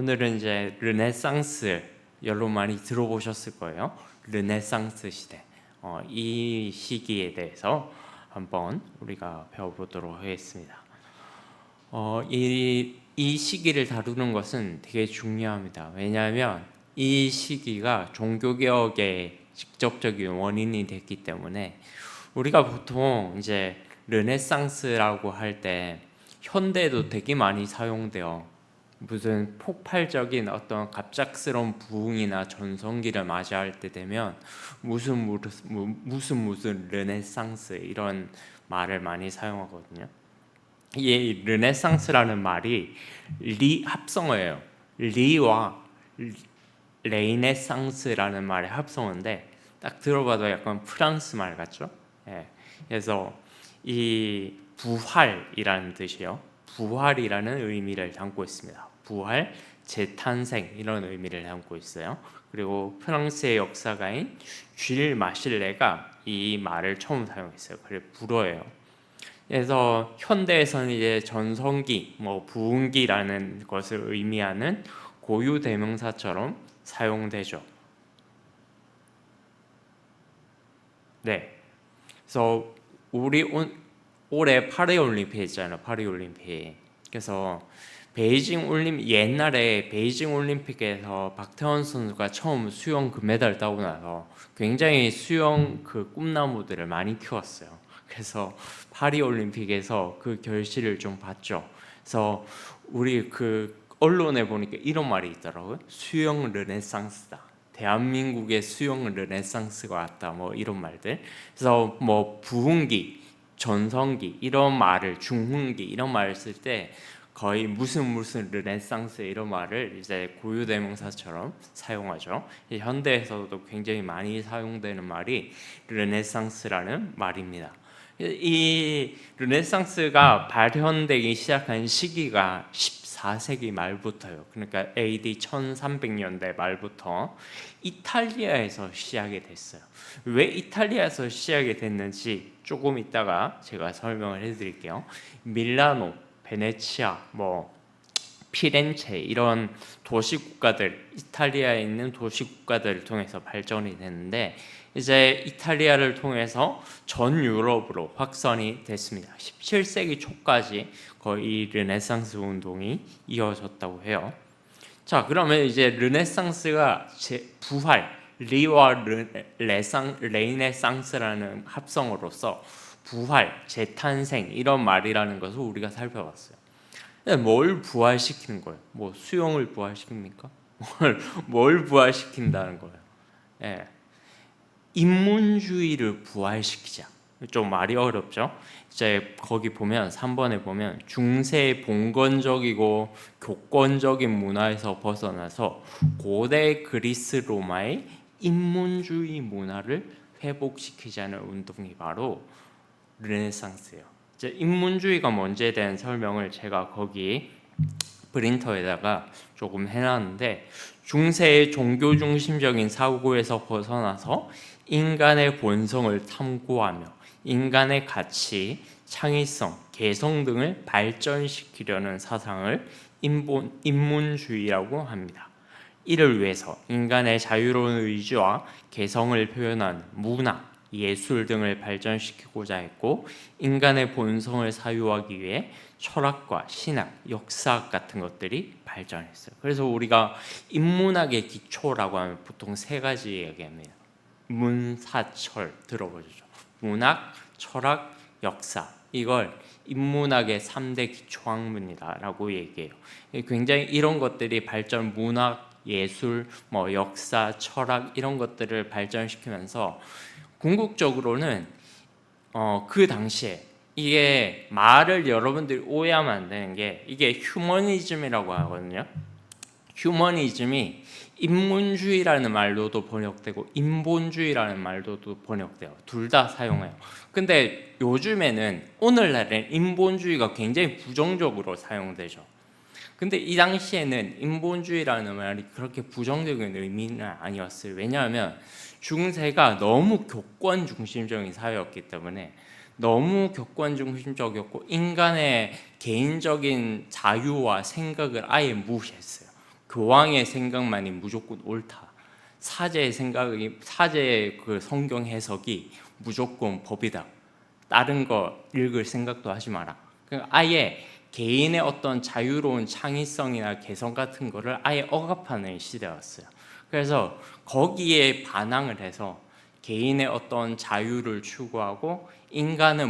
오늘은 이제 르네상스 여러분 많이 들어보셨을 거예요. 르네상스 시대. 이 시기에 대해서 한번 우리가 배워보도록 하겠습니다. 이 시기를 다루는 것은 되게 중요합니다. 왜냐하면 이 시기가 종교개혁의 직접적인 원인이 됐기 때문에 우리가 보통 이제 르네상스라고 할 때 현대에도 되게 많이 사용돼요. 무슨 폭발적인 어떤 갑작스러운 부흥이나 전성기를 맞이할 때 되면 무슨 르네상스 이런 말을 많이 사용하거든요. 이 르네상스라는 말이 리 합성어예요. 리와 레이네상스라는 말의 합성어인데 딱 들어봐도 약간 프랑스 말 같죠? 예. 그래서 이 부활이라는 뜻이요. 부활이라는 의미를 담고 있습니다. 부활, 재탄생 이런 의미를 담고 있어요. 그리고 프랑스의 역사가인 쥘 마실레가 이 말을 처음 사용했어요. 그래 불어예요. 그래서 현대에서는 이제 전성기, 부흥기라는 것을 의미하는 고유 대명사처럼 사용되죠. 네. 그래서 우리 올해 파리올림픽 있잖아요. 파리올림픽. 그래서 옛날에 베이징 올림픽에서 박태원 선수가 처음 수영 금메달 따고 나서 굉장히 수영 그 꿈나무들을 많이 키웠어요. 그래서 파리올림픽에서 그 결실을 좀 봤죠. 그래서 우리 그 언론에 보니까 이런 말이 있더라고요. 수영 르네상스다. 대한민국의 수영 르네상스가 왔다. 이런 말들. 그래서 부흥기, 전성기 이런 말을 중흥기 이런 말을 쓸 때 거의 무슨 르네상스 이런 말을 이제 고유대명사처럼 사용하죠. 현대에서도 굉장히 많이 사용되는 말이 르네상스라는 말입니다. 이 르네상스가 발현되기 시작한 시기가 14세기 말부터요. 그러니까 AD 1300년대 말부터 이탈리아에서 시작이 됐어요. 왜 이탈리아에서 시작이 됐는지 조금 이따가 제가 설명을 해드릴게요. 밀라노, 베네치아, 피렌체 이런 도시국가들, 이탈리아에 있는 도시국가들을 통해서 발전이 됐는데 이제 이탈리아를 통해서 전 유럽으로 확산이 됐습니다. 17세기 초까지 거의 르네상스 운동이 이어졌다고 해요. 자, 그러면 이제 르네상스가 부활, 리와 레이네상스라는 합성어로서 부활, 재탄생 이런 말이라는 것을 우리가 살펴봤어요. 뭘 부활시키는 거예요? 수영을 부활시킵니까? 뭘 부활시킨다는 거예요? 예. 인문주의를 부활시키자. 좀 말이 어렵죠? 이제 거기 보면 3번에 보면 중세 봉건적이고 교권적인 문화에서 벗어나서 고대 그리스 로마의 인문주의 문화를 회복시키자는 운동이 바로 르네상스예요. 이제 인문주의가 뭔지에 대한 설명을 제가 거기 프린터에다가 조금 해놨는데 중세의 종교 중심적인 사고에서 벗어나서 인간의 본성을 탐구하며 인간의 가치, 창의성, 개성 등을 발전시키려는 사상을 인문주의라고 합니다. 이를 위해서 인간의 자유로운 의지와 개성을 표현한 문화, 예술 등을 발전시키고자 했고 인간의 본성을 사유하기 위해 철학과 신학, 역사학 같은 것들이 발전했어요. 그래서 우리가 인문학의 기초라고 하면 보통 세 가지 얘기합니다. 문사철 들어보셨죠? 문학, 철학, 역사 이걸 인문학의 3대 기초학문이다라고 얘기해요. 굉장히 이런 것들이 발전 문학, 예술, 역사, 철학 이런 것들을 발전시키면서 궁극적으로는 그 당시에 이게 말을 여러분들이 오해하면 안 되는 게 이게 휴머니즘이라고 하거든요. 휴머니즘이 인문주의라는 말로도 번역되고 인본주의라는 말로도 번역돼요. 둘 다 사용해요. 근데 요즘에는 오늘날엔 인본주의가 굉장히 부정적으로 사용되죠. 근데 이 당시에는 인본주의라는 말이 그렇게 부정적인 의미는 아니었어요. 왜냐하면 중세가 너무 교권 중심적인 사회였기 때문에 너무 교권 중심적이었고 인간의 개인적인 자유와 생각을 아예 무시했어요. 교황의 생각만이 무조건 옳다. 사제의 그 성경 해석이 무조건 법이다. 다른 거 읽을 생각도 하지 마라. 그러니까 아예 개인의 어떤 자유로운 창의성이나 개성 같은 거를 아예 억압하는 시대였어요. 그래서 거기에 반항을 해서 개인의 어떤 자유를 추구하고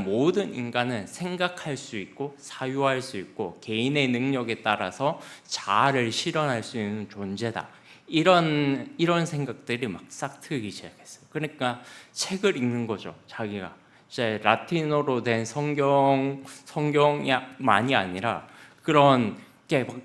모든 인간은 생각할 수 있고 사유할 수 있고 개인의 능력에 따라서 자아를 실현할 수 있는 존재다. 이런 생각들이 막 싹 트기 시작했어요. 그러니까 책을 읽는 거죠. 자기가 이제 라틴어로 된 성경만이 아니라 그런 게 막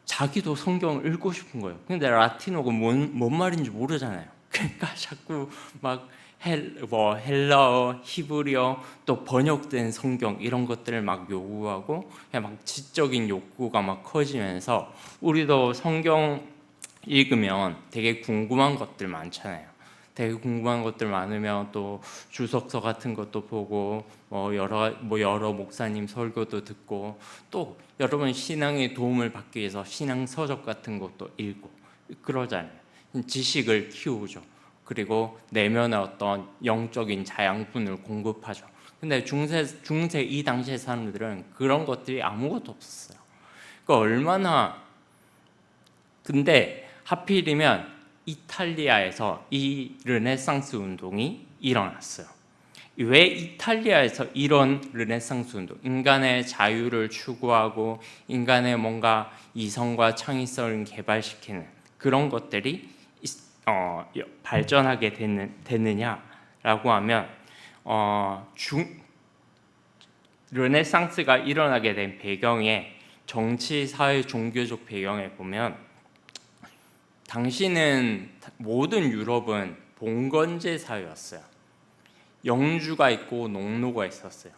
자기도 성경을 읽고 싶은 거예요. 근데 라틴어가 뭔 말인지 모르잖아요. 그러니까 자꾸 막 헬라어, 히브리어, 또 번역된 성경 이런 것들을 막 요구하고 그냥 막 지적인 욕구가 막 커지면서 우리도 성경 읽으면 되게 궁금한 것들 많잖아요. 되게 궁금한 것들 많으면 또 주석서 같은 것도 보고 여러 목사님 설교도 듣고 또 여러분 신앙의 도움을 받기 위해서 신앙 서적 같은 것도 읽고 그러잖아요. 지식을 키우죠. 그리고 내면의 어떤 영적인 자양분을 공급하죠. 근데 중세 이 당시의 사람들은 그런 것들이 아무것도 없었어요. 근데 하필이면 이탈리아에서 이 르네상스 운동이 일어났어요. 왜 이탈리아에서 이런 르네상스 운동, 인간의 자유를 추구하고 인간의 뭔가 이성과 창의성을 개발시키는 그런 것들이 발전하게 됐느냐라고 하면 르네상스가 일어나게 된 배경에 정치, 사회, 종교적 배경에 보면 당시는 모든 유럽은 봉건제 사회였어요. 영주가 있고 농노가 있었어요.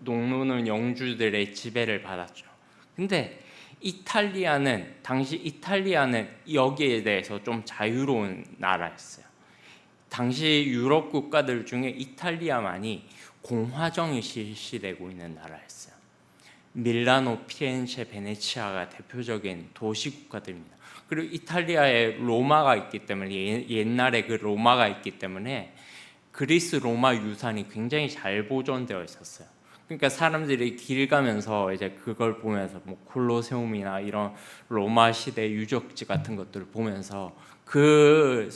농노는 영주들의 지배를 받았죠. 근데 당시 이탈리아는 여기에 대해서 좀 자유로운 나라였어요. 당시 유럽 국가들 중에 이탈리아만이 공화정이 실시되고 있는 나라였어요. 밀라노, 피렌체, 베네치아가 대표적인 도시 국가들입니다. 그리고 이탈리아에 로마가 있기 때문에 옛날에 그 로마가 있기 때문에 그리스 로마 유산이 굉장히 잘 보존되어 있었어요. 그러니까 사람들이 길 가면서 이제 그걸 보면서 뭐 콜로세움이나 이런 로마 시대 유적지 같은 것들을 보면서 그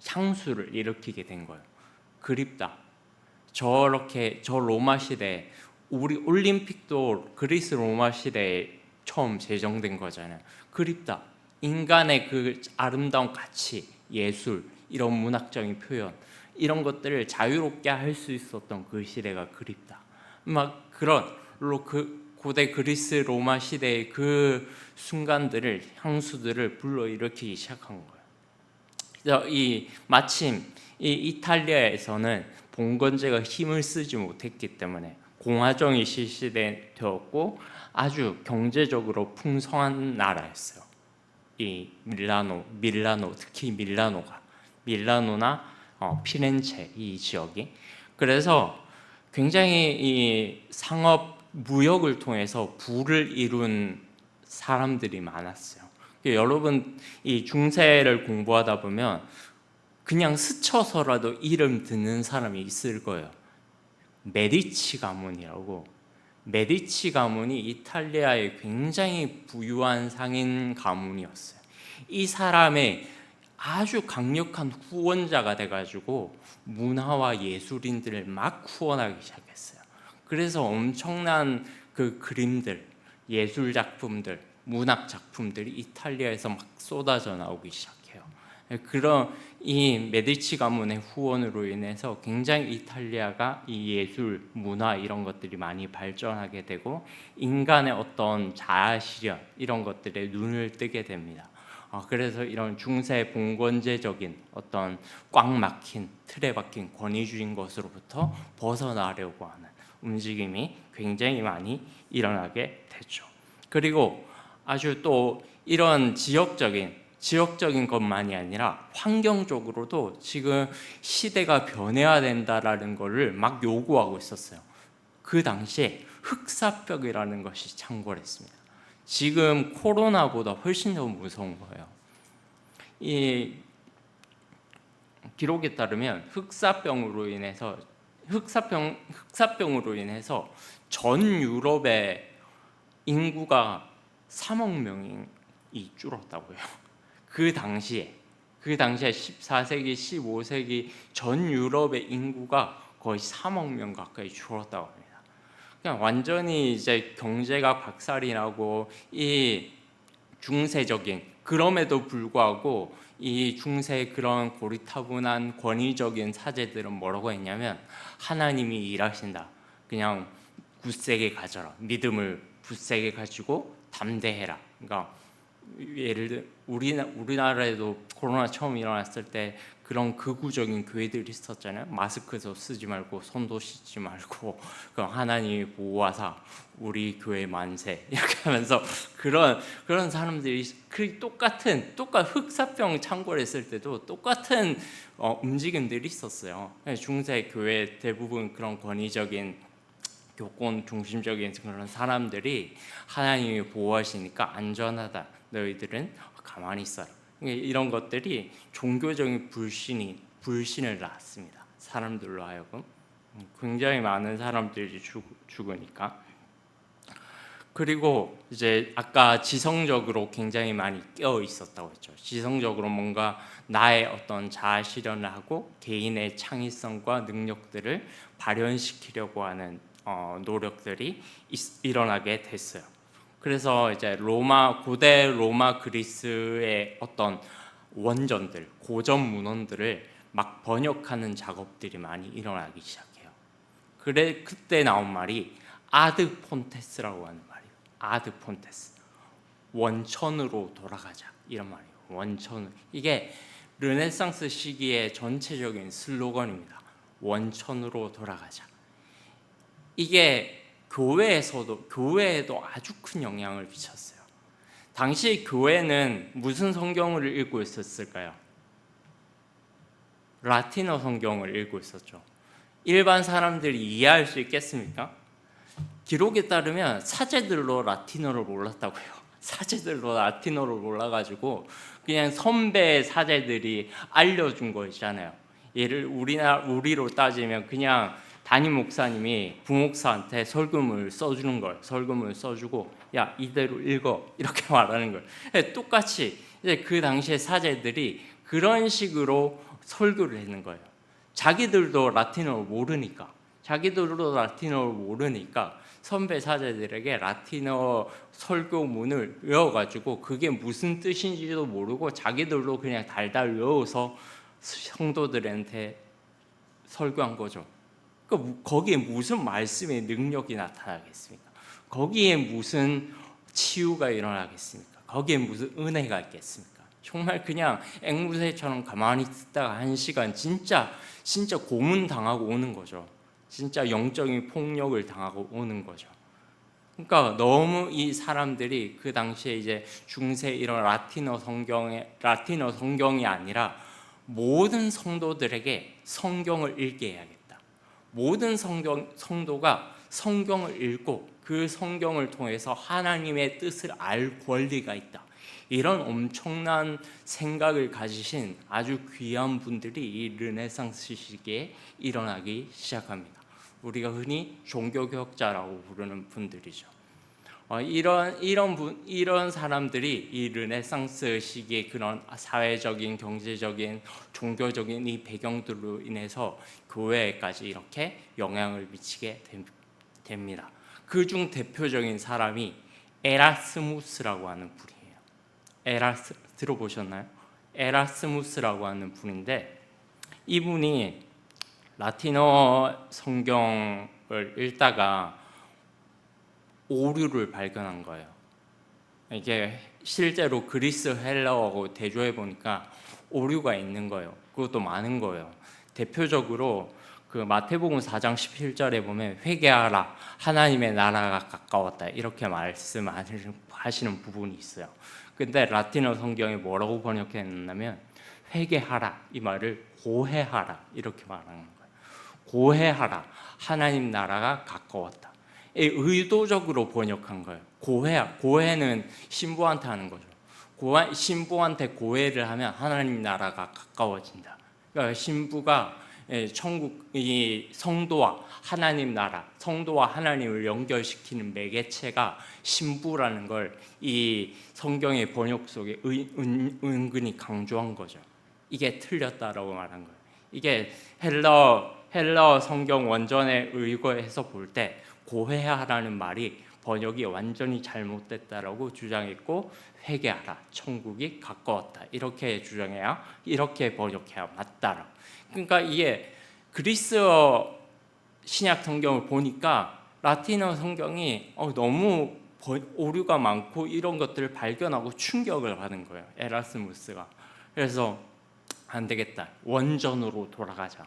향수를 일으키게 된 거예요. 그립다. 저 로마 시대 우리 올림픽도 그리스 로마 시대에 처음 제정된 거잖아요. 그립다. 인간의 그 아름다운 가치, 예술, 이런 문학적인 표현 이런 것들을 자유롭게 할 수 있었던 그 시대가 그립다. 막 그런 그 고대 그리스 로마 시대의 그 순간들을 향수들을 불러일으키기 시작한 거예요. 그래서 마침 이 이탈리아에서는 봉건제가 힘을 쓰지 못했기 때문에 공화정이 실시되었고 아주 경제적으로 풍성한 나라였어요. 이 밀라노 특히 밀라노나 피렌체 이 지역이 그래서 굉장히 이 상업 무역을 통해서 부를 이룬 사람들이 많았어요. 여러분 이 중세를 공부하다 보면 그냥 스쳐서라도 이름 듣는 사람이 있을 거예요. 메디치 가문이라고. 메디치 가문이 이탈리아의 굉장히 부유한 상인 가문이었어요. 이 사람의 아주 강력한 후원자가 돼가지고 문화와 예술인들을 막 후원하기 시작했어요. 그래서 엄청난 그 그림들, 예술 작품들, 문학 작품들이 이탈리아에서 막 쏟아져 나오기 시작해요. 그런 이 메디치 가문의 후원으로 인해서 굉장히 이탈리아가 이 예술, 문화 이런 것들이 많이 발전하게 되고 인간의 어떤 자아 실현 이런 것들에 눈을 뜨게 됩니다. 그래서 이런 중세 봉건제적인 어떤 꽉 막힌 틀에 박힌 권위주의인 것으로부터 벗어나려고 하는 움직임이 굉장히 많이 일어나게 됐죠. 그리고 아주 또 이런 지역적인 것만이 아니라 환경적으로도 지금 시대가 변해야 된다라는 것을 막 요구하고 있었어요. 그 당시에 흑사병이라는 것이 창궐했습니다. 지금 코로나보다 훨씬 더 무서운 거예요. 이 기록에 따르면 흑사병으로 인해서 전 유럽의 인구가 3억 명이 줄었다고요. 그 당시에 14세기, 15세기 전 유럽의 인구가 거의 3억 명 가까이 줄었다고 합니다. 그냥 완전히 이제 경제가 박살이 나고 이 중세적인, 그럼에도 불구하고 이 중세의 그런 고리타분한 권위적인 사제들은 뭐라고 했냐면, 하나님이 일하신다, 그냥 굳세게 가져라, 믿음을 굳세게 가지고 담대해라. 그러니까 예를 들어 우리나라에도 코로나 처음 일어났을 때 그런 극우적인 교회들이 있었잖아요. 마스크도 쓰지 말고 손도 씻지 말고 하나님이 보호하사 우리 교회 만세 이렇게 하면서 그런 사람들이 똑같은 흑사병 창궐했을 때도 똑같은 움직임들이 있었어요. 중세 교회 대부분 그런 권위적인 교권 중심적인 그런 사람들이 하나님이 보호하시니까 안전하다, 너희들은 가만히 있어라. 이런 것들이 종교적인 불신을 낳았습니다. 사람들로 하여금 굉장히 많은 사람들이 죽으니까. 그리고 이제 아까 지성적으로 굉장히 많이 깨어 있었다고 했죠. 지성적으로 뭔가 나의 어떤 자아 실현을 하고 개인의 창의성과 능력들을 발현시키려고 하는 노력들이 일어나게 됐어요. 그래서 이제 고대 로마 그리스의 어떤 원전들, 고전 문헌들을 막 번역하는 작업들이 많이 일어나기 시작해요. 그때 나온 말이 아드 폰테스라고 하는 말이에요. 아드 폰테스, 원천으로 돌아가자, 이런 말이에요. 원천, 이게 르네상스 시기의 전체적인 슬로건입니다. 원천으로 돌아가자. 이게 교회에도 아주 큰 영향을 미쳤어요. 당시 교회는 무슨 성경을 읽고 있었을까요? 라틴어 성경을 읽고 있었죠. 일반 사람들이 이해할 수 있겠습니까? 기록에 따르면 사제들로 라틴어를 몰랐다고요. 사제들로 라틴어를 몰라가지고 그냥 선배 사제들이 알려준 거 있잖아요. 우리로 따지면 그냥 담임 목사님이 부목사한테 설교문을 써주는 걸, 설교문을 써주고 야 이대로 읽어 이렇게 말하는 걸. 똑같이 이제 그 당시에 사제들이 그런 식으로 설교를 했는 거예요. 자기들도 라틴어를 모르니까 선배 사제들에게 라틴어 설교문을 외워가지고 그게 무슨 뜻인지도 모르고 자기들도 그냥 달달 외워서 성도들한테 설교한 거죠. 거기에 무슨 말씀의 능력이 나타나겠습니까? 거기에 무슨 치유가 일어나겠습니까? 거기에 무슨 은혜가 있겠습니까? 정말 그냥 앵무새처럼 가만히 듣다가 한 시간 진짜 고문 당하고 오는 거죠. 진짜 영적인 폭력을 당하고 오는 거죠. 그러니까 너무 이 사람들이 그 당시에 이제 중세 이런 라틴어 성경이 아니라 모든 성도들에게 성경을 읽게 해야겠다. 모든 성도가 성경을 읽고 그 성경을 통해서 하나님의 뜻을 알 권리가 있다. 이런 엄청난 생각을 가지신 아주 귀한 분들이 이 르네상스 시기에 일어나기 시작합니다. 우리가 흔히 종교개혁자라고 부르는 분들이죠. 이런 사람들이 이 르네상스 시기의 그런 사회적인, 경제적인, 종교적인 이 배경들로 인해서 교회에까지 이렇게 영향을 미치게 됩니다. 그중 대표적인 사람이 에라스무스라고 하는 분이에요. 들어보셨나요? 에라스무스라고 하는 분인데, 이분이 라틴어 성경을 읽다가 오류를 발견한 거예요. 이게 실제로 그리스 헬라어하고 대조해 보니까 오류가 있는 거예요. 그것도 많은 거예요. 대표적으로 그 마태복음 4장 17절에 보면 회개하라, 하나님의 나라가 가까웠다, 이렇게 말씀하시는 부분이 있어요. 근데 라틴어 성경에 뭐라고 번역했냐면 회개하라, 이 말을 고해하라 이렇게 말하는 거예요. 고해하라, 하나님 나라가 가까웠다. 의도적으로 번역한 거예요. 고해는 신부한테 하는 거죠. 신부한테 고해를 하면 하나님 나라가 가까워진다. 그러니까 신부가 천국이 성도와 하나님 나라, 성도와 하나님을 연결시키는 매개체가 신부라는 걸 이 성경의 번역 속에 은근히 강조한 거죠. 이게 틀렸다라고 말한 거예요. 이게 헬러 성경 원전에 의거해서 볼 때 고해하라는 말이 번역이 완전히 잘못됐다라고 주장했고, 회개하라, 천국이 가까웠다, 이렇게 주장해야, 이렇게 번역해야 맞다라. 그러니까 이게 그리스어 신약 성경을 보니까 라틴어 성경이 너무 오류가 많고 이런 것들을 발견하고 충격을 받은 거예요, 에라스무스가. 그래서 안 되겠다, 원전으로 돌아가자.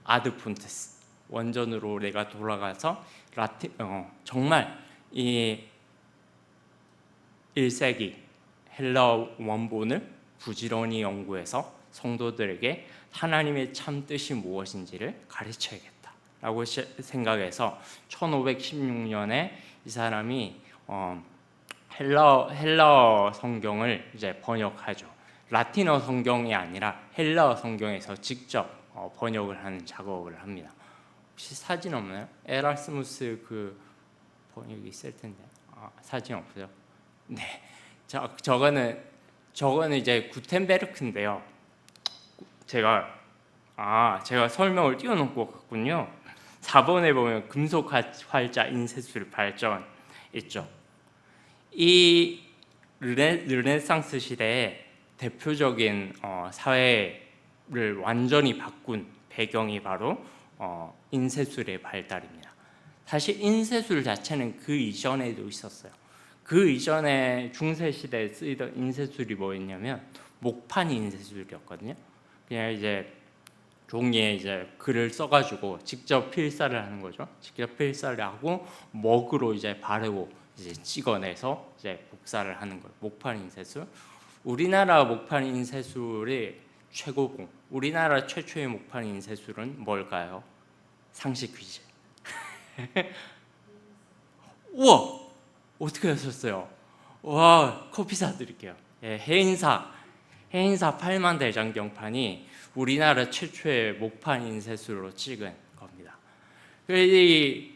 아드폰테스 원전으로 내가 돌아가서 정말 이 1세기 헬라어 원본을 부지런히 연구해서 성도들에게 하나님의 참 뜻이 무엇인지를 가르쳐야겠다라고 생각해서 1516년에 이 사람이 헬라어 성경을 이제 번역하죠. 라틴어 성경이 아니라 헬라어 성경에서 직접 번역을 하는 작업을 합니다. 혹시 사진 없나요? 에라스무스 그 번역이 있을 텐데. 사진 없어요? 네. 저거는 이제 구텐베르크인데요. 제가 설명을 띄워놓고 갔군요. 4번에 보면 금속 활자 인쇄술 발전 있죠. 이 르네상스 시대에 대표적인 사회를 완전히 바꾼 배경이 바로 인쇄술의 발달입니다. 사실 인쇄술 자체는 그 이전에도 있었어요. 그 이전에 중세 시대에 쓰이던 인쇄술이 뭐였냐면 목판 인쇄술이었거든요. 그냥 이제 종이에 이제 글을 써가지고 직접 필사를 하는 거죠. 직접 필사를 하고 먹으로 이제 바르고 이제 찍어내서 이제 복사를 하는 거예요. 목판 인쇄술. 우리나라 목판 인쇄술의 최고봉, 우리나라 최초의 목판 인쇄술은 뭘까요? 상식 퀴즈. 우와, 어떻게 하셨어요? 와, 커피 사드릴게요. 해인사 8만 대장경판이 우리나라 최초의 목판 인쇄술로 찍은 겁니다. 이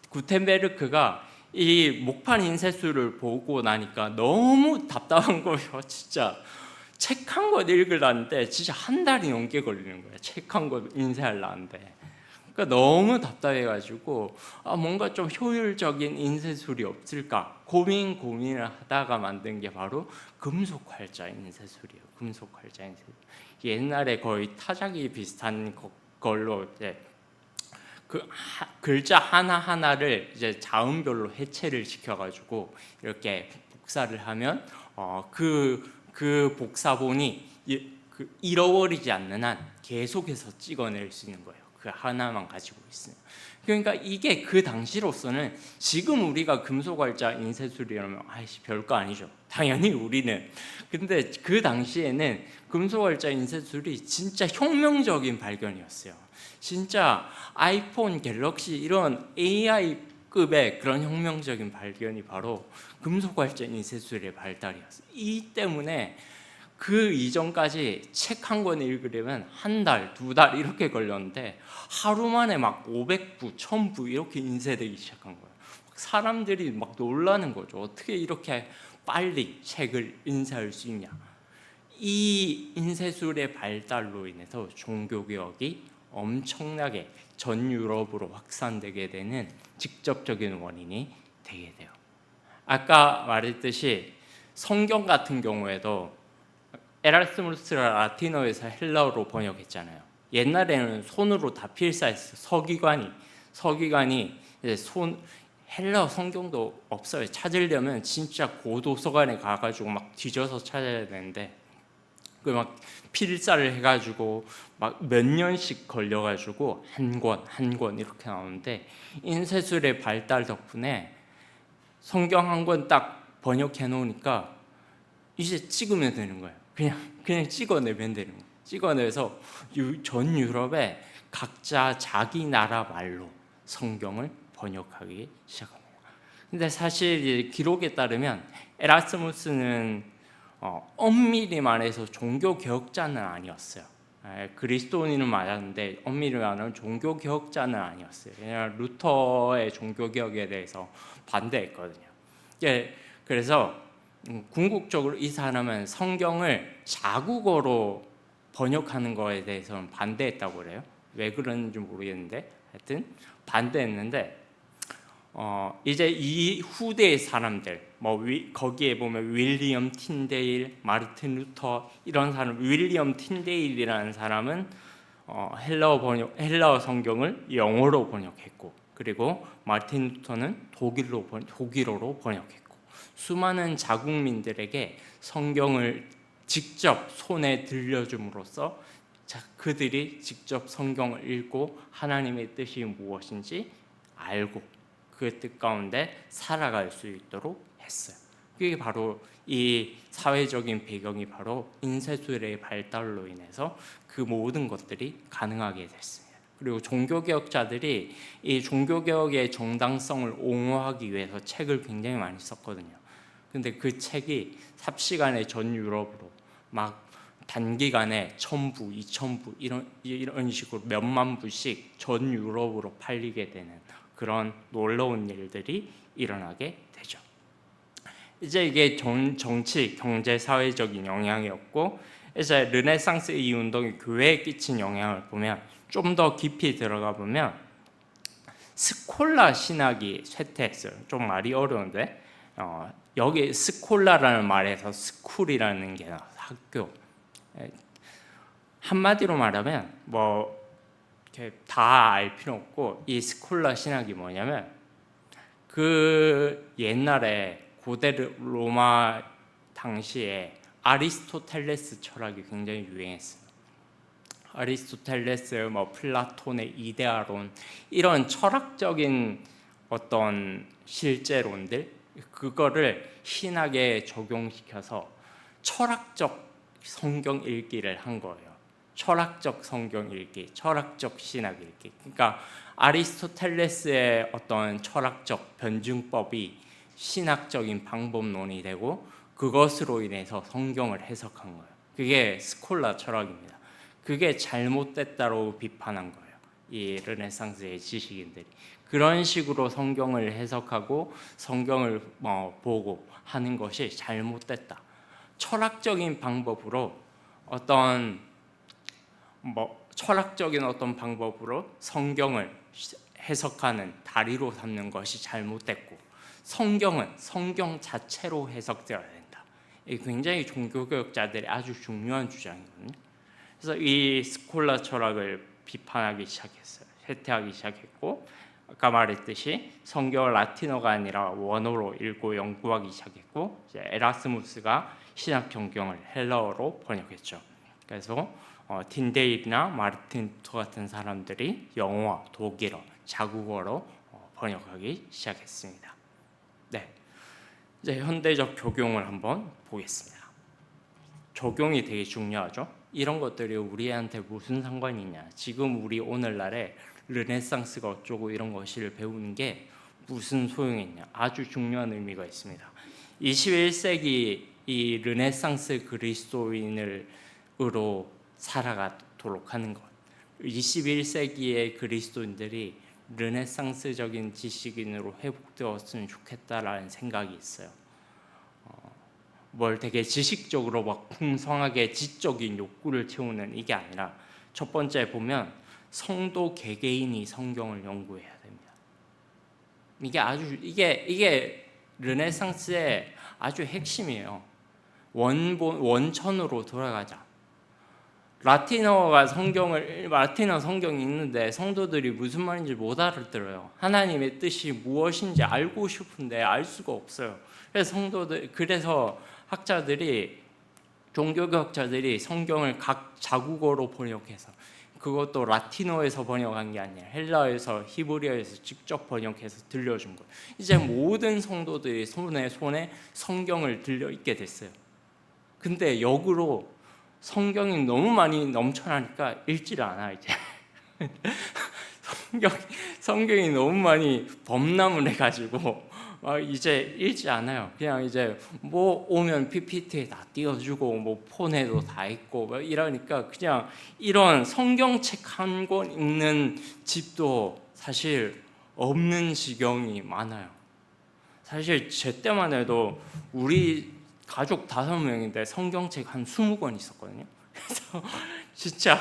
구텐베르크가 이 목판 인쇄술을 보고 나니까 너무 답답한 거예요. 진짜 책 한 권 읽으려는데 진짜 한 달이 넘게 걸리는 거예요. 책 한 권 인쇄하려는데. 그러니까 너무 답답해가지고 뭔가 좀 효율적인 인쇄술이 없을까 고민을 하다가 만든 게 바로 금속 활자 인쇄술이에요. 금속 활자 인쇄술. 옛날에 거의 타자기 비슷한 걸로 이제 그 글자 하나 하나를 이제 자음별로 해체를 시켜가지고 이렇게 복사를 하면 그 복사본이 잃어버리지 않는 한 계속해서 찍어낼 수 있는 거예요. 그 하나만 가지고 있어요. 그러니까 이게 그 당시로서는 지금 우리가 금속활자 인쇄술이라면 별거 아니죠. 당연히 우리는. 근데 그 당시에는 금속활자 인쇄술이 진짜 혁명적인 발견이었어요. 진짜 아이폰, 갤럭시 이런 AI급의 그런 혁명적인 발견이 바로 금속활자 인쇄술의 발달이었어요. 이 때문에 그 이전까지 책 한 권 읽으려면 한 달, 두 달 이렇게 걸렸는데 하루 만에 막 500부, 1000부 이렇게 인쇄되기 시작한 거예요. 사람들이 막 놀라는 거죠. 어떻게 이렇게 빨리 책을 인쇄할 수 있냐. 이 인쇄술의 발달로 인해서 종교개혁이 엄청나게 전 유럽으로 확산되게 되는 직접적인 원인이 되게 돼요. 아까 말했듯이 성경 같은 경우에도 에라스무스가 라틴어에서 헬라어로 번역했잖아요. 옛날에는 손으로 다 필사했어요. 서기관이 이제 헬라어 성경도 없어요. 찾으려면 진짜 고도서관에 가가지고 막 뒤져서 찾아야 되는데 그 막 필사를 해가지고 막 몇 년씩 걸려가지고 한 권 이렇게 나오는데 인쇄술의 발달 덕분에 성경 한 권 딱 번역해 놓으니까 이제 찍으면 되는 거예요. 그냥 찍어내면 되는 거예요. 찍어내서 전 유럽에 각자 자기 나라 말로 성경을 번역하기 시작합니다. 근데 사실 이 기록에 따르면 에라스무스는 엄밀히 말해서 종교 개혁자는 아니었어요. 그리스도인은 맞았는데 엄밀히 말하면 종교 개혁자는 아니었어요. 왜냐하면 루터의 종교 개혁에 대해서 반대했거든요. 그래서 궁극적으로 이 사람은 성경을 자국어로 번역하는 거에 대해서는 반대했다고 그래요. 왜 그런지 모르겠는데 하여튼 반대했는데 이제 이 후대의 사람들 거기에 보면 윌리엄 틴데일, 마르틴 루터 이런 사람, 윌리엄 틴데일이라는 사람은 헬라어 성경을 영어로 번역했고, 그리고 마르틴 루터는 독일어로 번역했고, 수많은 자국민들에게 성경을 직접 손에 들려줌으로써 그들이 직접 성경을 읽고 하나님의 뜻이 무엇인지 알고 그 뜻 가운데 살아갈 수 있도록 했어요. 그게 바로 이 사회적인 배경이 바로 인쇄술의 발달로 인해서 그 모든 것들이 가능하게 됐습니다. 그리고 종교개혁자들이 이 종교개혁의 정당성을 옹호하기 위해서 책을 굉장히 많이 썼거든요. 근데 그 책이 삽시간에 전 유럽으로 막 단기간에 1000부, 2000부 이런 식으로 몇만 부씩 전 유럽으로 팔리게 되는 그런 놀라운 일들이 일어나게 되죠. 이제 이게 정치, 경제, 사회적인 영향이었고, 이제 르네상스 이 운동이 교회에 끼친 영향을 보면 좀 더 깊이 들어가 보면 스콜라 신학이 쇠퇴했어요. 좀 말이 어려운데 여기 스콜라라는 말에서 스쿨이라는 게 나와서 학교. 한마디로 말하면 다 알 필요 없고 이 스콜라 신학이 뭐냐면 그 옛날에 고대 로마 당시에 아리스토텔레스 철학이 굉장히 유행했어요. 아리스토텔레스, 플라톤의 이데아론 이런 철학적인 어떤 실제론들 그거를 신학에 적용시켜서 철학적 성경 읽기를 한 거예요. 철학적 성경 읽기, 철학적 신학 읽기. 그러니까 아리스토텔레스의 어떤 철학적 변증법이 신학적인 방법론이 되고 그것으로 인해서 성경을 해석한 거예요. 그게 스콜라 철학입니다. 그게 잘못됐다고 비판한 거예요. 이 르네상스의 지식인들이 그런 식으로 성경을 해석하고 성경을 보고 하는 것이 잘못됐다. 철학적인 방법으로 철학적인 어떤 방법으로 성경을 해석하는 다리로 삼는 것이 잘못됐고 성경은 성경 자체로 해석되어야 된다. 이게 굉장히 종교개혁자들의 아주 중요한 주장이거든요. 그래서 이 스콜라 철학을 비판하기 시작했어요. 쇠퇴하기 시작했고 아까 말했듯이 성경을 라틴어가 아니라 원어로 읽고 연구하기 시작했고 이제 에라스무스가 신약 성경을 헬라어로 번역했죠. 그래서 틴데일이나 마르틴 루터 같은 사람들이 영어와 독일어, 자국어로 번역하기 시작했습니다. 네, 이제 현대적 적용을 한번 보겠습니다. 적용이 되게 중요하죠. 이런 것들이 우리한테 무슨 상관이 있냐? 지금 우리 오늘날에 르네상스가 어쩌고 이런 것을 배우는 게 무슨 소용이 있냐? 아주 중요한 의미가 있습니다. 21세기 이 르네상스 그리스도인으로 살아가도록 하는 것. 21세기의 그리스도인들이 르네상스적인 지식인으로 회복되었으면 좋겠다라는 생각이 있어요. 뭘 되게 지식적으로 막 풍성하게 지적인 욕구를 채우는 이게 아니라 첫 번째 보면 성도 개개인이 성경을 연구해야 됩니다. 이게 르네상스의 아주 핵심이에요. 원천으로 돌아가자. 라틴어 성경이 있는데 성도들이 무슨 말인지 못 알아들어요. 하나님의 뜻이 무엇인지 알고 싶은데 알 수가 없어요. 그래서 종교개혁자들이 성경을 각 자국어로 번역해서 그것도 라틴어에서 번역한 게 아니라 헬라어에서 히브리어에서 직접 번역해서 들려준 거예요. 이제 모든 성도들이 손에 성경을 들려 읽게 됐어요. 근데 역으로 성경이 너무 많이 넘쳐나니까 읽지를 않아 이제. 성경이 너무 많이 범람을 해가지고 이제 읽지 않아요. 그냥 이제 뭐 오면 PPT에 다 띄워주고 뭐 폰에도 다 있고 뭐 이러니까 그냥 이런 성경책 한 권 읽는 집도 사실 없는 지경이 많아요. 사실 제 때만 해도 우리 가족 5명인데 성경책 한 20권 있었거든요. 그래서 진짜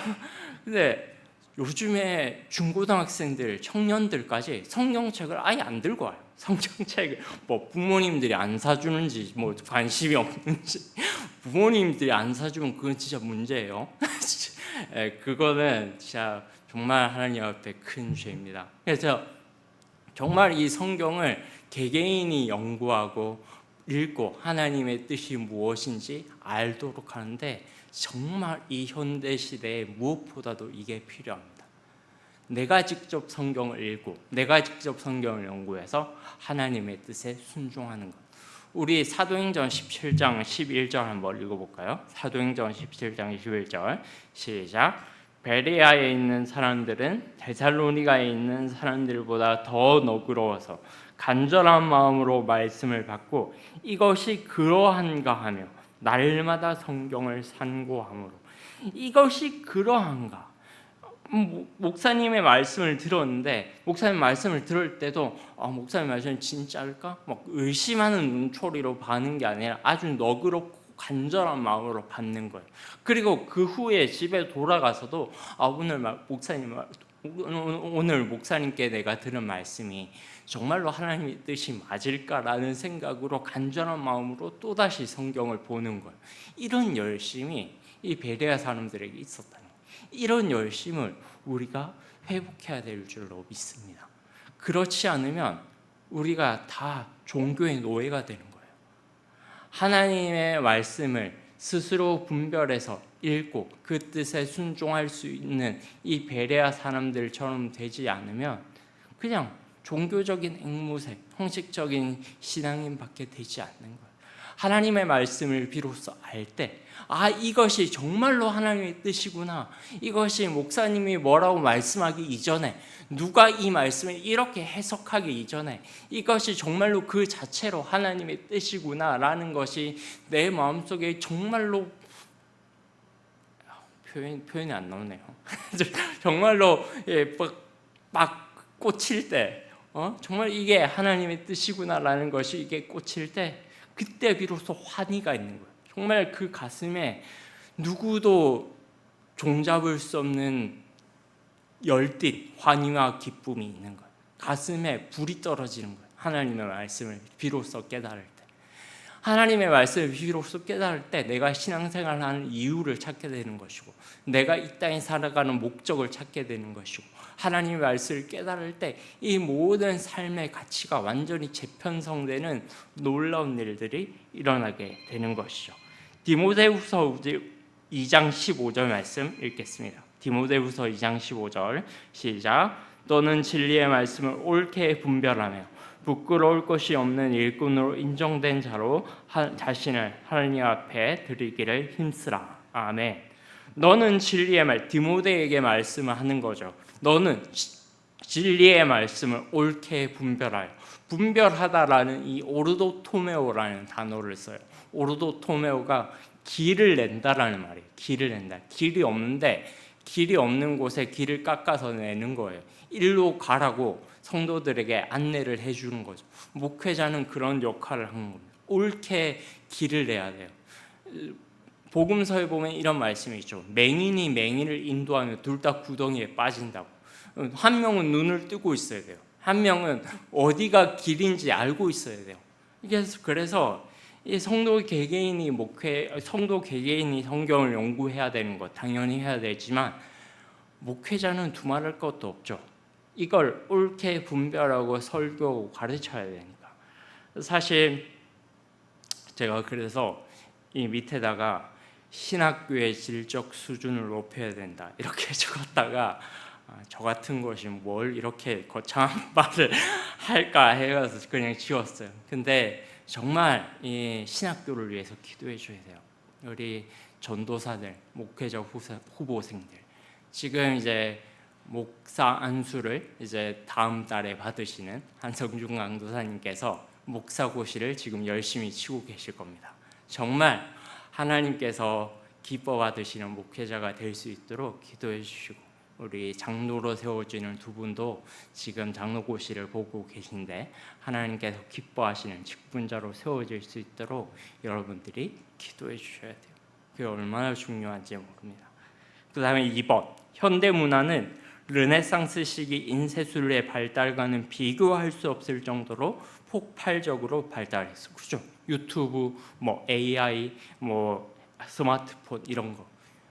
근데 요즘에 중고등학생들, 청년들까지 성경책을 아예 안 들고 와요. 성경책을 뭐 부모님들이 안 사주는지 뭐 관심이 없는지 부모님들이 안 사주면 그건 진짜 문제예요. 그거는 진짜 정말 하나님 앞에 큰 죄입니다. 그래서 정말 이 성경을 개개인이 연구하고 읽고 하나님의 뜻이 무엇인지 알도록 하는데 정말 이 현대 시대에 무엇보다도 이게 필요합니다. 내가 직접 성경을 읽고 내가 직접 성경을 연구해서 하나님의 뜻에 순종하는 것. 우리 사도행전 17장 11절 한번 읽어볼까요? 사도행전 17장 11절 시작. 베레아에 있는 사람들은 데살로니가에 있는 사람들보다 더 너그러워서 간절한 마음으로 말씀을 받고 이것이 그러한가 하며 날마다 성경을 산고함으로. 이것이 그러한가. 목사님의 말씀을 들었는데 목사님 말씀을 들을 때도 목사님 말씀이 진짜일까? 막 의심하는 눈초리로 받는 게 아니라 아주 너그럽고 간절한 마음으로 받는 거예요. 그리고 그 후에 집에 돌아가서도 오늘 목사님께 내가 들은 말씀이 정말로 하나님의 뜻이 맞을까라는 생각으로 간절한 마음으로 또다시 성경을 보는 거예요. 이런 열심이 이 베레아 사람들에게 있었다는 거예요. 이런 열심을 우리가 회복해야 될 줄로 믿습니다. 그렇지 않으면 우리가 다 종교의 노예가 되는 거예요. 하나님의 말씀을 스스로 분별해서 읽고 그 뜻에 순종할 수 있는 이 베레아 사람들처럼 되지 않으면 그냥 종교적인 앵무새, 형식적인 신앙인밖에 되지 않는 거예요. 하나님의 말씀을 비로소 알 때 이것이 정말로 하나님의 뜻이구나. 이것이 목사님이 뭐라고 말씀하기 이전에 누가 이 말씀을 이렇게 해석하기 이전에 이것이 정말로 그 자체로 하나님의 뜻이구나 라는 것이 내 마음속에 정말로 표현이 안 나오네요. 정말로 막 꽂힐 때 정말 이게 하나님의 뜻이구나라는 것이 이게 꽂힐 때 그때 비로소 환희가 있는 거예요. 정말 그 가슴에 누구도 종잡을 수 없는 열띤 환희와 기쁨이 있는 거예요. 가슴에 불이 떨어지는 거예요. 하나님의 말씀을 비로소 깨달을 때. 하나님의 말씀을 비로소 깨달을 때 내가 신앙생활을 하는 이유를 찾게 되는 것이고 내가 이 땅에 살아가는 목적을 찾게 되는 것이고 하나님의 말씀을 깨달을 때 이 모든 삶의 가치가 완전히 재편성되는 놀라운 일들이 일어나게 되는 것이죠. 디모데후서 2장 15절 말씀 읽겠습니다. 디모데후서 2장 15절 시작. 너는 진리의 말씀을 옳게 분별하며 부끄러울 것이 없는 일꾼으로 인정된 자로 자신을 하나님 앞에 드리기를 힘쓰라. 아멘. 너는 진리의 말, 디모데에게 말씀을 하는 거죠. 너는 진리의 말씀을 옳게 분별하여. 분별하다라는 이 오르도토메오라는 단어를 써요. 오르도토메오가 길을 낸다라는 말이에요. 길을 낸다. 길이 없는 곳에 길을 깎아서 내는 거예요. 일로 가라고 성도들에게 안내를 해주는 거죠. 목회자는 그런 역할을 하는 겁니다. 옳게 길을 내야 돼요. 복음서에 보면 이런 말씀이 있죠. 맹인이 맹인을 인도하며 둘 다 구덩이에 빠진다고. 한 명은 눈을 뜨고 있어야 돼요. 한 명은 어디가 길인지 알고 있어야 돼요. 그래서 이 성도 개개인이 성경을 연구해야 되는 것 당연히 해야 되지만 목회자는 두말할 것도 없죠. 이걸 옳게 분별하고 설교하고 가르쳐야 되니까. 사실 제가 그래서 이 밑에다가 신학교의 질적 수준을 높여야 된다 이렇게 적었다가 저 같은 것이 뭘 이렇게 거창한 말을 할까 해서 그냥 지웠어요. 근데 정말 이 신학교를 위해서 기도해 줘야 돼요. 우리 전도사들, 목회자 후보생들 지금 이제 목사 안수를 이제 다음 달에 받으시는 한성중 강도사님께서 목사고시를 지금 열심히 치고 계실 겁니다. 정말 하나님께서 기뻐 받으시는 목회자가 될 수 있도록 기도해 주시고, 우리 장로로 세워지는 두 분도 지금 장로고시를 보고 계신데 하나님께서 기뻐하시는 직분자로 세워질 수 있도록 여러분들이 기도해 주셔야 돼요. 그게 얼마나 중요한지 모릅니다. 그 다음에 2번, 현대문화는 르네상스 시기 인쇄술의 발달과는 비교할 수 없을 정도로 폭발적으로 발달했어. 그죠? 유튜브, 뭐 AI, 뭐 스마트폰 이런 거,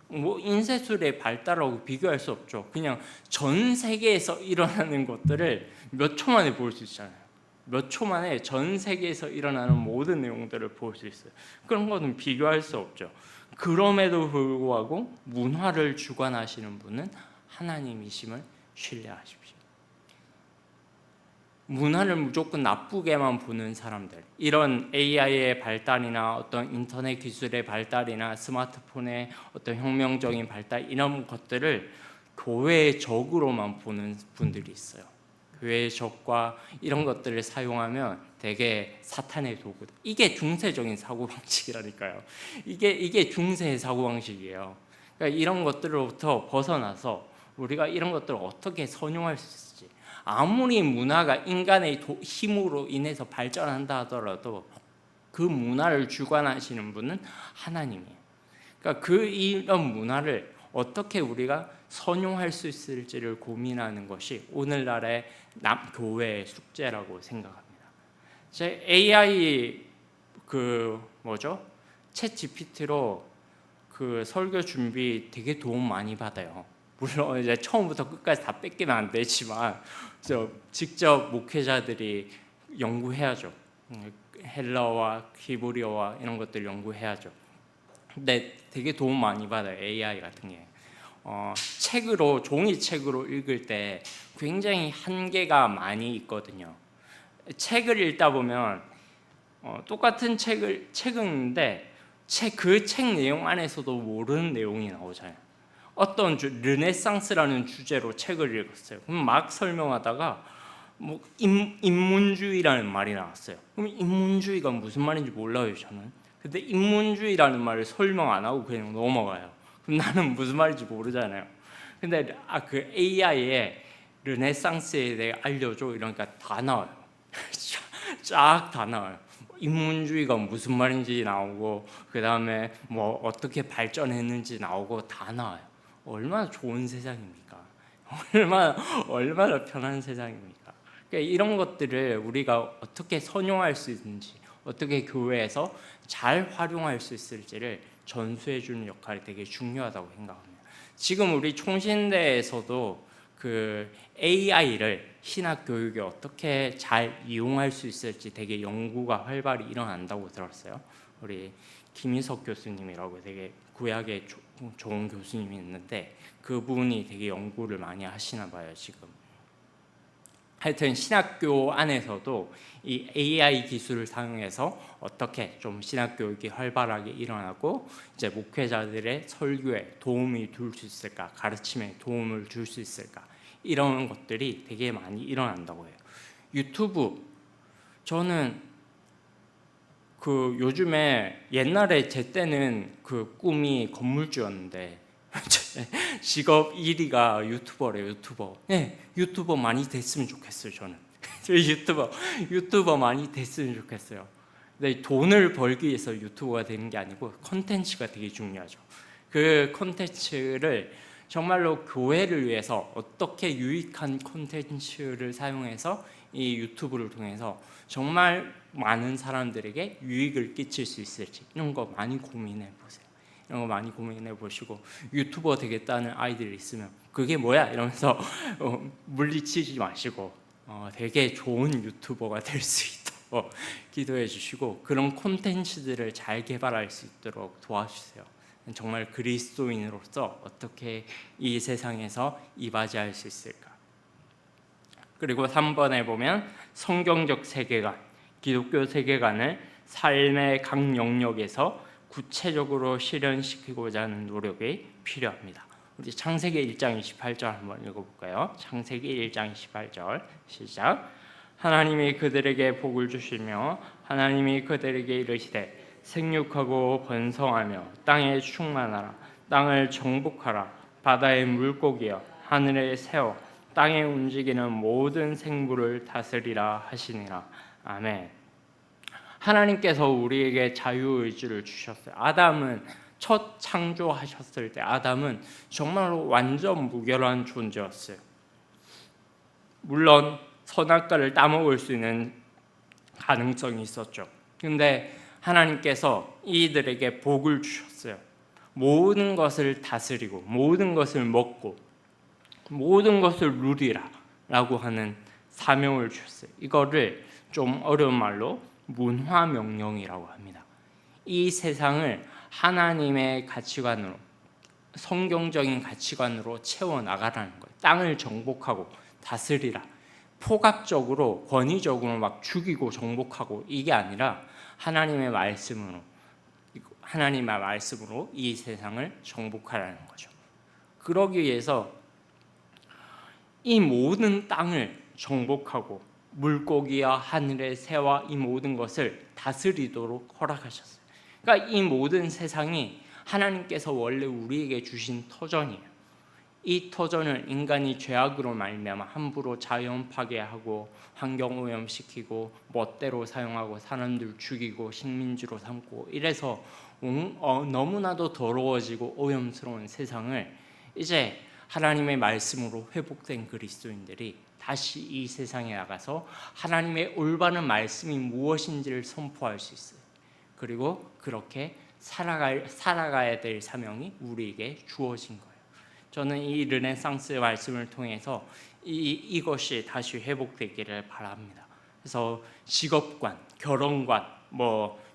뭐 인쇄술의 발달하고 비교할 수 없죠. 그냥 전 세계에서 일어나는 것들을 몇 초 만에 볼 수 있잖아요. 몇 초 만에 전 세계에서 일어나는 모든 내용들을 볼 수 있어요. 그런 거는 비교할 수 없죠. 그럼에도 불구하고 문화를 주관하시는 분은 하나님이심을 신뢰하십시오. 문화를 무조건 나쁘게만 보는 사람들, 이런 AI의 발달이나 어떤 인터넷 기술의 발달이나 스마트폰의 어떤 혁명적인 발달, 이런 것들을 교회의 적으로만 보는 분들이 있어요. 교회의 적과 이런 것들을 사용하면 되게 사탄의 도구다. 이게 중세적인 사고방식이라니까요. 이게 중세의 사고방식이에요. 그러니까 이런 것들로부터 벗어나서 우리가 이런 것들을 어떻게 선용할 수 있을지, 아무리 문화가 인간의 힘으로 인해서 발전한다 하더라도 그 문화를 주관하시는 분은 하나님이에요. 그러니까 이런 문화를 어떻게 우리가 선용할 수 있을지를 고민하는 것이 오늘날의 교회의 숙제라고 생각합니다. 제 AI 챗 GPT로 그 설교 준비 되게 도움 많이 받아요. 물론 이제 처음부터 끝까지 다 뺏기면 안 되지만 직접 목회자들이 연구해야죠. 헬라어와 히브리어와 이런 것들 연구해야죠. 근데 되게 도움 많이 받아요. AI 같은 게. 종이책으로 읽을 때 굉장히 한계가 많이 있거든요. 책을 읽다 보면 똑같은 책은 있는데 그 책 내용 안에서도 모르는 내용이 나오잖아요. 어떤 르네상스라는 주제로 책을 읽었어요. 그럼 막 설명하다가 뭐 인문주의라는 말이 나왔어요. 그럼 인문주의가 무슨 말인지 몰라요, 저는. 근데 인문주의라는 말을 설명 안 하고 그냥 넘어가요. 그럼 나는 무슨 말인지 모르잖아요. 근데 그 AI에 르네상스에 대해 알려줘 이러니까 다 나와요. 쫙 다 나와요. 인문주의가 무슨 말인지 나오고, 그 다음에 뭐 어떻게 발전했는지 나오고 다 나와요. 얼마나 좋은 세상입니까? 얼마나 편한 세상입니까? 그러니까 이런 것들을 우리가 어떻게 선용할 수 있는지, 어떻게 교회에서 잘 활용할 수 있을지를 전수해 주는 역할이 되게 중요하다고 생각합니다. 지금 우리 총신대에서도 그 AI를 신학 교육에 어떻게 잘 이용할 수 있을지 되게 연구가 활발히 일어난다고 들었어요. 우리 김희석 교수님이라고 되게 구약에 좋은 교수님이 있는데 그분이 되게 연구를 많이 하시나 봐요, 지금. 하여튼 신학교 안에서도 이 AI 기술을 사용해서 어떻게 좀 신학 교육이 활발하게 일어나고 이제 목회자들의 설교에 도움이 줄 수 있을까, 가르침에 도움을 줄 수 있을까, 이런 것들이 되게 많이 일어난다고 해요. 유튜브, 저는 그 요즘에 옛날에 제 때는 그 꿈이 건물주였는데 직업 1위가 유튜버래요. 유튜버. 네, 유튜버 많이 됐으면 좋겠어요. 저는 유튜버 많이 됐으면 좋겠어요. 근데 돈을 벌기 위해서 유튜버가 되는 게 아니고 컨텐츠가 되게 중요하죠. 그 컨텐츠를 정말로 교회를 위해서 어떻게 유익한 콘텐츠를 사용해서 이 유튜브를 통해서 정말 많은 사람들에게 유익을 끼칠 수 있을지, 이런 거 많이 고민해 보세요. 이런 거 많이 고민해 보시고, 유튜버 되겠다는 아이들이 있으면 그게 뭐야 이러면서 물리치지 마시고 되게 좋은 유튜버가 될 수 있도록 기도해 주시고, 그런 콘텐츠들을 잘 개발할 수 있도록 도와주세요. 정말 그리스도인으로서 어떻게 이 세상에서 이바지할 수 있을까. 그리고 3번에 보면 성경적 세계관, 기독교 세계관을 삶의 각 영역에서 구체적으로 실현시키고자 하는 노력이 필요합니다. 우리 창세기 1장 28절 한번 읽어볼까요? 창세기 1장 28절 시작. 하나님이 그들에게 복을 주시며 하나님이 그들에게 이르시되 생육하고 번성하며 땅에 충만하라. 땅을 정복하라. 바다의 물고기여 하늘의 새어 땅에 움직이는 모든 생물을 다스리라 하시니라. 아멘. 하나님께서 우리에게 자유의지를 주셨어요. 아담은 첫 창조하셨을 때 아담은 정말로 완전 무결한 존재였어요. 물론 선악과를 따먹을 수 있는 가능성이 있었죠. 근데 하나님께서 이들에게 복을 주셨어요. 모든 것을 다스리고 모든 것을 먹고 모든 것을 누리라 라고 하는 사명을 주셨어요. 이거를 좀 어려운 말로 문화명령이라고 합니다. 이 세상을 하나님의 가치관으로, 성경적인 가치관으로 채워나가라는 거예요. 땅을 정복하고 다스리라. 포괄적으로 권위적으로 막 죽이고 정복하고 이게 아니라 하나님의 말씀으로 이 세상을 정복하라는 거죠. 그러기 위해서 이 모든 땅을 정복하고 물고기와 하늘의 새와 이 모든 것을 다스리도록 허락하셨어요. 그러니까 이 모든 세상이 하나님께서 원래 우리에게 주신 터전이에요. 이 터전을 인간이 죄악으로 말미암아 함부로 자연 파괴하고 환경 오염시키고 멋대로 사용하고 사람들 죽이고 식민지로 삼고 이래서 너무나도 더러워지고 오염스러운 세상을 이제 하나님의 말씀으로 회복된 그리스도인들이 다시 이 세상에 나가서 하나님의 올바른 말씀이 무엇인지를 선포할 수 있어요. 그리고 그렇게 살아가야 될 사명이 우리에게 주어진 거예요. 저는 이 르네상스 말씀을 통해서 이것이 다시 회복되기를 바랍니다. 그래서 직업관, 결혼관,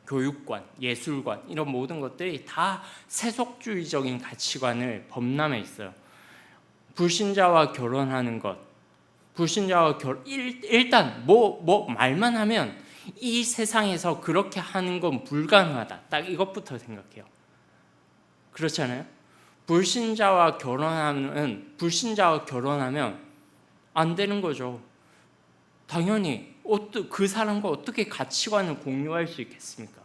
교육관, 예술관 이런 모든 것들이 다 세속주의적인 가치관을 범람해 있어요. 불신자와 결혼하는 것, 일단 말만 하면 이 세상에서 그렇게 하는 건 불가능하다. 딱 이것부터 생각해요. 그렇잖아요. 불신자와 결혼하면 안 되는 거죠. 당연히 그 사람과 어떻게 가치관을 공유할 수 있겠습니까?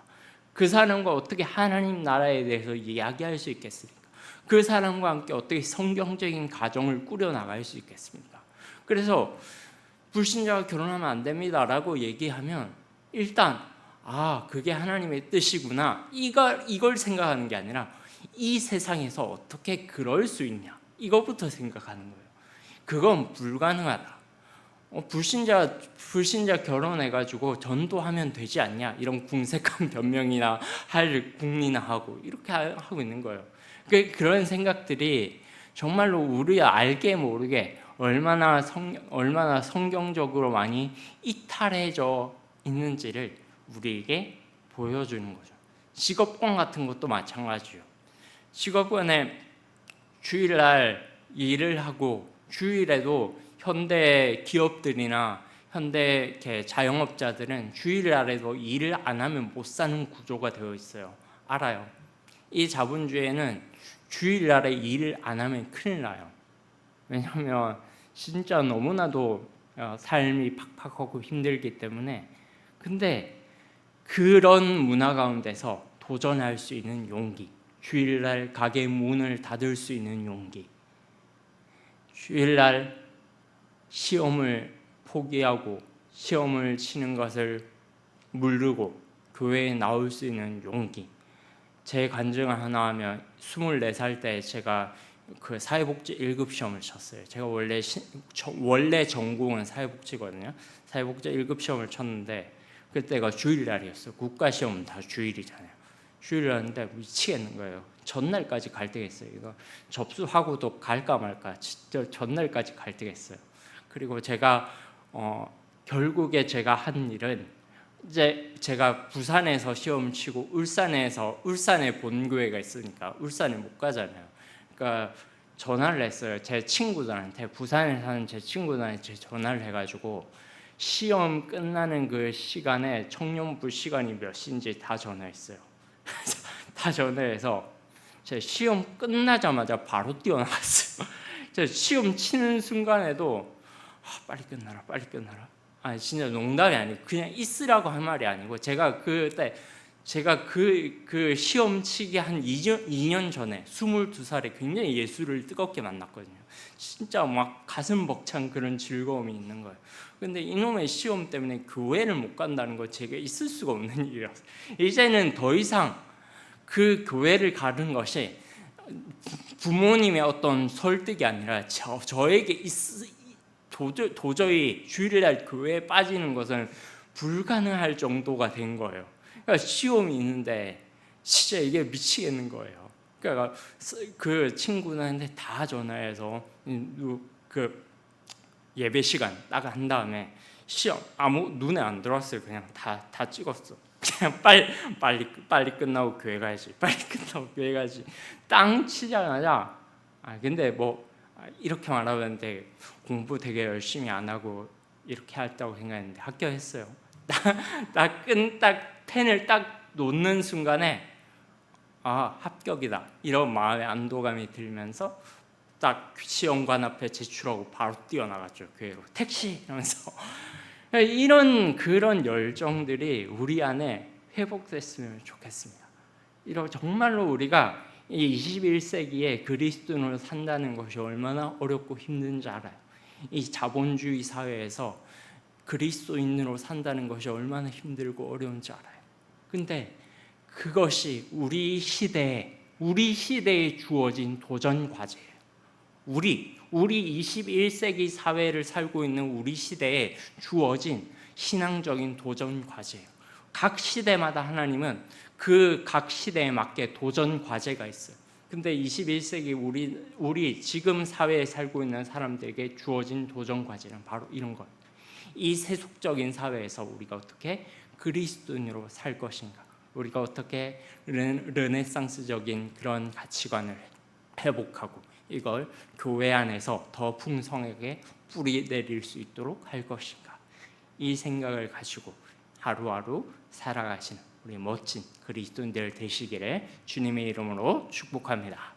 그 사람과 어떻게 하나님 나라에 대해서 이야기할 수 있겠습니까? 그 사람과 함께 어떻게 성경적인 가정을 꾸려나갈 수 있겠습니까? 그래서 불신자와 결혼하면 안 됩니다라고 얘기하면 일단 그게 하나님의 뜻이구나 이걸 생각하는 게 아니라 이 세상에서 어떻게 그럴 수 있냐 이것부터 생각하는 거예요. 그건 불가능하다. 불신자 결혼해가지고 전도하면 되지 않냐 이런 궁색한 변명이나 할 궁리나 하고 이렇게 하고 있는 거예요. 그런 생각들이 정말로 우리가 알게 모르게 얼마나 성경적으로 많이 이탈해져 있는지를 우리에게 보여주는 거죠. 직업관 같은 것도 마찬가지예요. 직업관에 주일날 일을 하고 주일에도 현대 기업들이나 현대 자영업자들은 주일날에도 일을 안 하면 못 사는 구조가 되어 있어요. 알아요. 이 자본주의에는 주일날에 일을 안 하면 큰일 나요. 왜냐하면 진짜 너무나도 삶이 팍팍하고 힘들기 때문에. 근데 그런 문화 가운데서 도전할 수 있는 용기, 주일날 가게 문을 닫을 수 있는 용기, 주일날 시험을 포기하고 시험을 치는 것을 무르고 교회에 나올 수 있는 용기. 제 간증을 하나 하면 24살 때 제가 그 사회복지 1급 시험을 쳤어요. 제가 원래 전공은 사회복지거든요. 사회복지 1급 시험을 쳤는데 그때가 주일날이었어요. 국가시험은 다 주일이잖아요. 주일이었는데 미치겠는 거예요. 전날까지 갈등했어요. 이거 접수하고도 갈까 말까 진짜 전날까지 갈등했어요. 그리고 제가 결국에 제가 한 일은 이제 제가 부산에서 시험 치고 울산에 본교회가 있으니까 울산에 못 가잖아요. 그러니까 전화를 했어요. 제 친구들한테, 부산에 사는 제 친구들한테 전화를 해가지고 시험 끝나는 그 시간에 청년부 시간이 몇 시인지 다 전화했어요. 다 전화해서 제 시험 끝나자마자 바로 뛰어나갔어요. 제 시험 치는 순간에도 빨리 끝나라. 진짜 농담이 아니고 그냥 있으라고 할 말이 아니고 제가 그때 그 시험 치기 한 2년 전에 22살에 굉장히 예수를 뜨겁게 만났거든요. 진짜 막 가슴 벅찬 그런 즐거움이 있는 거예요. 근데 이놈의 시험 때문에 교회를 못 간다는 거 제가 있을 수가 없는 일이었어요. 이제는 더 이상 그 교회를 가는 것이 부모님의 어떤 설득이 아니라 저에게 도저히 주일날 교회에 빠지는 것은 불가능할 정도가 된 거예요. 그러니까 시험이 있는데 진짜 이게 미치겠는 거예요. 그러니까 그 친구한테 다 전화해서 그 예배 시간 딱 한 다음에 시험 눈에 안 들어왔어요. 그냥 다 찍었어. 그냥 빨리 끝나고 교회 가야지. 빨리 끝나고 교회 가야지. 땅 치자마자 근데 이렇게 말하면 되게 공부 되게 열심히 안 하고 이렇게 했다고 생각했는데 합격했어요. 딱 펜을 딱 놓는 순간에 합격이다 이런 마음의 안도감이 들면서 딱 시험관 앞에 제출하고 바로 뛰어나갔죠. 교회로 택시 이러면서 그런 열정들이 우리 안에 회복됐으면 좋겠습니다. 정말로 우리가 이 21세기에 그리스도인으로 산다는 것이 얼마나 어렵고 힘든지 알아요. 이 자본주의 사회에서 그리스도인으로 산다는 것이 얼마나 힘들고 어려운지 알아요. 근데 그것이 우리 시대에 주어진 도전 과제예요. 우리 21세기 사회를 살고 있는 우리 시대에 주어진 신앙적인 도전 과제예요. 각 시대마다 하나님은 그 각 시대에 맞게 도전 과제가 있어요. 근데 21세기 우리 지금 사회에 살고 있는 사람들에게 주어진 도전 과제는 바로 이런 거예요. 이 세속적인 사회에서 우리가 어떻게 그리스도인으로 살 것인가? 우리가 어떻게 르네상스적인 그런 가치관을 회복하고 이걸 교회 안에서 더 풍성하게 뿌리 내릴 수 있도록 할 것인가? 이 생각을 가지고 하루하루 살아가시는 우리 멋진 그리스도인들 되시기를 주님의 이름으로 축복합니다.